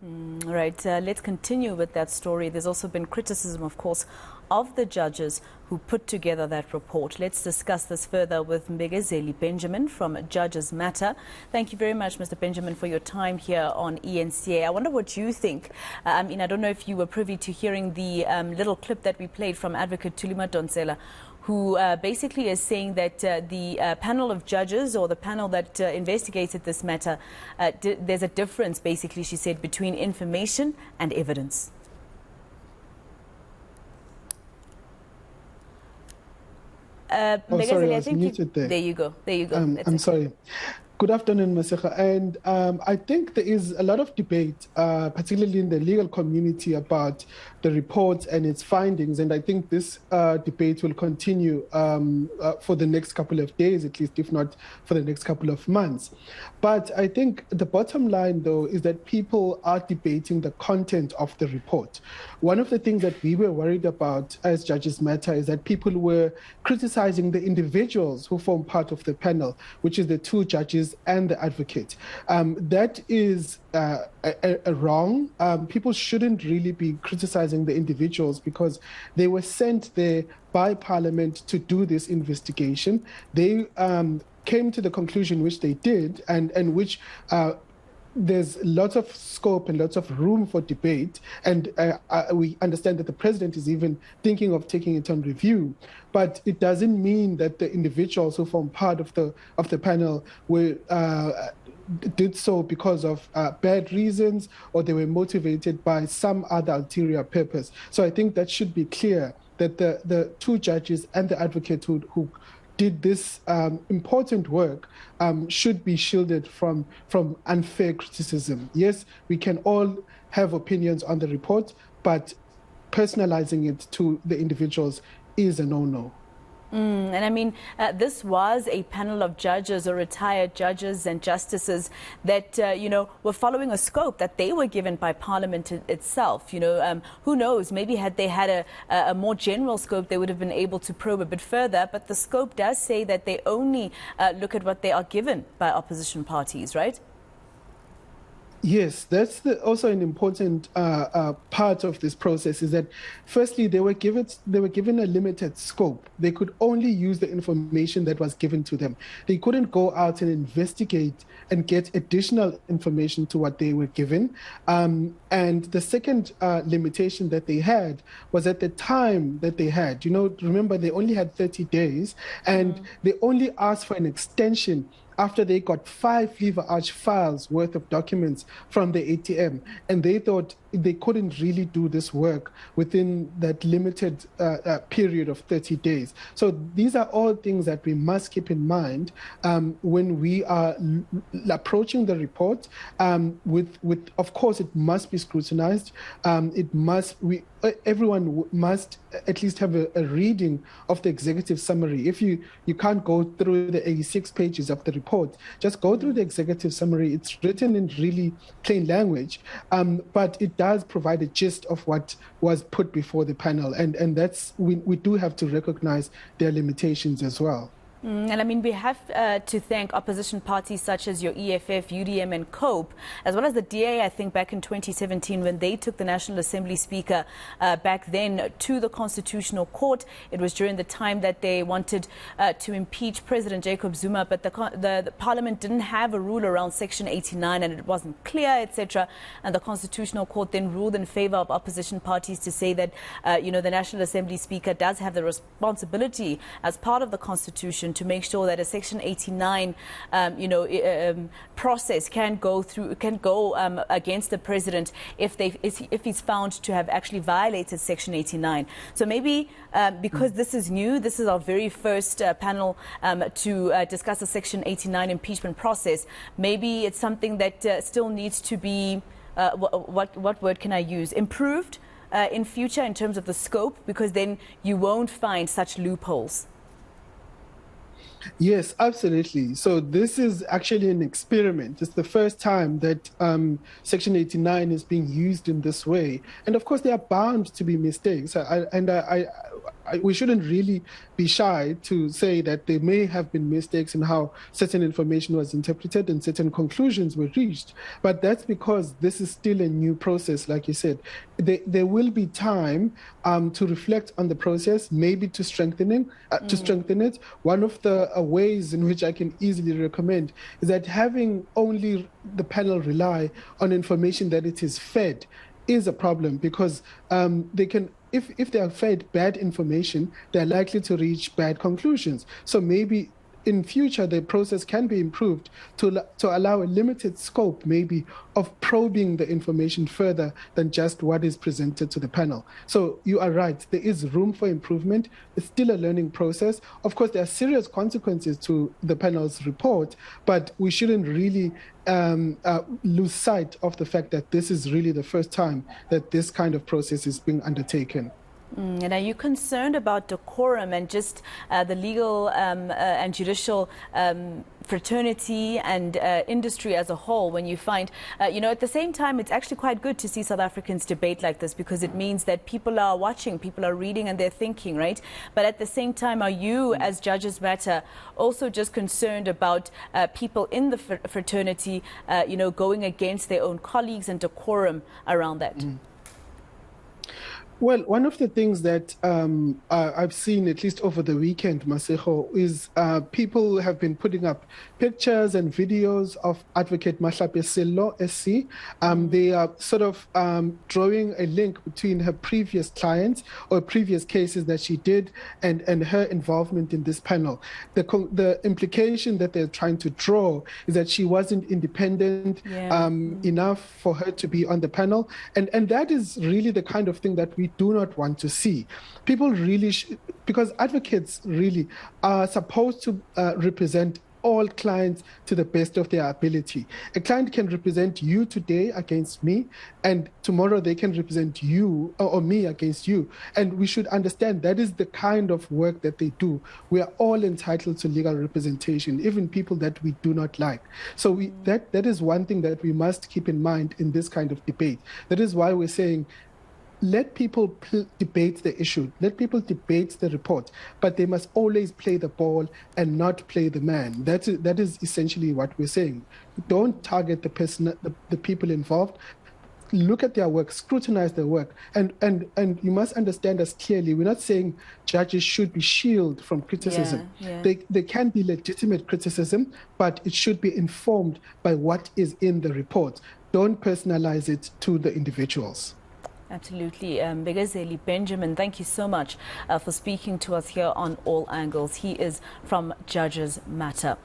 Right, let's continue with that story. There's also been criticism, of course, of the judges who put together that report. Let's discuss this further with Mbekezeli Benjamin from Judges Matter. Thank you very much, Mr. Benjamin, for your time here on ENCA. I wonder what you think. I don't know if you were privy to hearing the little clip that we played from Advocate Tulima Donsela, who basically is saying that the panel of judges, or the panel that investigated this matter, there's a difference, basically, she said, between information and evidence. Sorry, I was muted there. There you go. I'm sorry. Good afternoon, Masecha. And I think there is a lot of debate, particularly in the legal community, about the report and its findings. And I think this debate will continue for the next couple of days, at least, if not for the next couple of months. But I think the bottom line, though, is that people are debating the content of the report. One of the things that we were worried about as Judges Matter is that people were criticizing the individuals who form part of the panel, which is the two judges and the advocate. That is wrong. People shouldn't really be criticizing the individuals because they were sent there by Parliament to do this investigation. They came to the conclusion which they did, and which there's lots of scope and lots of room for debate, and we understand that the president is even thinking of taking it on review. But it doesn't mean that the individuals who form part of the panel were did so because of bad reasons, or they were motivated by some other ulterior purpose. So I think that should be clear, that the two judges and the advocate who did this important work should be shielded from unfair criticism. Yes, we can all have opinions on the report, but personalizing it to the individuals is a no-no. And this was a panel of judges or retired judges and justices that, were following a scope that they were given by Parliament itself. Who knows, maybe had they had a more general scope, they would have been able to probe a bit further. But the scope does say that they only look at what they are given by opposition parties, right? Yes, that's also an important part of this process, is that firstly, they were given a limited scope. They could only use the information that was given to them. They couldn't go out and investigate and get additional information to what they were given. And the second limitation that they had was at the time that they had. Remember, they only had 30 days, and they only asked for an extension after they got 5 lever arch files worth of documents from the ATM. And they thought they couldn't really do this work within that limited period of 30 days. So these are all things that we must keep in mind when we are approaching the report. With of course, it must be scrutinized. Everyone must at least have a reading of the executive summary. If you can't go through the 86 pages of the report, just go through the executive summary. It's written in really plain language, but it does provide a gist of what was put before the panel, and that's we do have to recognize their limitations as well. And we have to thank opposition parties such as your EFF, UDM and COPE, as well as the DA, I think, back in 2017 when they took the National Assembly Speaker back then to the Constitutional Court. It was during the time that they wanted to impeach President Jacob Zuma, but the Parliament didn't have a rule around Section 89 and it wasn't clear, etc. And the Constitutional Court then ruled in favor of opposition parties to say that, the National Assembly Speaker does have the responsibility as part of the Constitution to make sure that a Section 89, process can go against the president if he's found to have actually violated Section 89. So maybe because this is new, this is our very first panel to discuss the Section 89 impeachment process. Maybe it's something that still needs to be what word can I use? Improved in future in terms of the scope, because then you won't find such loopholes. Yes, absolutely. So this is actually an experiment. It's the first time that Section 89 is being used in this way. And of course, there are bound to be mistakes. we shouldn't really be shy to say that there may have been mistakes in how certain information was interpreted and certain conclusions were reached. But that's because this is still a new process, like you said. There will be time to reflect on the process, maybe to strengthen it. One of the ways in which I can easily recommend is that having only the panel rely on information that it is fed is a problem, because they can, if they are fed bad information, they're likely to reach bad conclusions. So maybe in future, the process can be improved to allow a limited scope, maybe, of probing the information further than just what is presented to the panel. So you are right, there is room for improvement. It's still a learning process. Of course, there are serious consequences to the panel's report, but we shouldn't really lose sight of the fact that this is really the first time that this kind of process is being undertaken. And are you concerned about decorum and just the legal and judicial fraternity and industry as a whole, when you find, at the same time, it's actually quite good to see South Africans debate like this, because it means that people are watching, people are reading, and they're thinking, right? But at the same time, are you, as Judges Matter, also just concerned about people in the fraternity, going against their own colleagues and decorum around that? Well, one of the things that I've seen, at least over the weekend, Masejo, is people have been putting up pictures and videos of Advocate Mbekezeli SC. They are sort of drawing a link between her previous clients or previous cases that she did and her involvement in this panel. The implication that they're trying to draw is that she wasn't independent enough for her to be on the panel. And that is really the kind of thing that we do not want to see. People really, because advocates really are supposed to represent all clients to the best of their ability. A client can represent you today against me, and tomorrow they can represent you or me against you. And we should understand that is the kind of work that they do. We are all entitled to legal representation, even people that we do not like. So that is one thing that we must keep in mind in this kind of debate. That is why we're saying, let people debate the issue, let people debate the report, but they must always play the ball and not play the man. That is essentially what we're saying. Don't target the people involved. Look at their work, scrutinize their work, and you must understand us clearly. We're not saying judges should be shielded from criticism. They can be legitimate criticism, but it should be informed by what is in the report. Don't personalize it to the individuals. Absolutely. Mbekezeli Benjamin, thank you so much for speaking to us here on All Angles. He is from Judges Matter.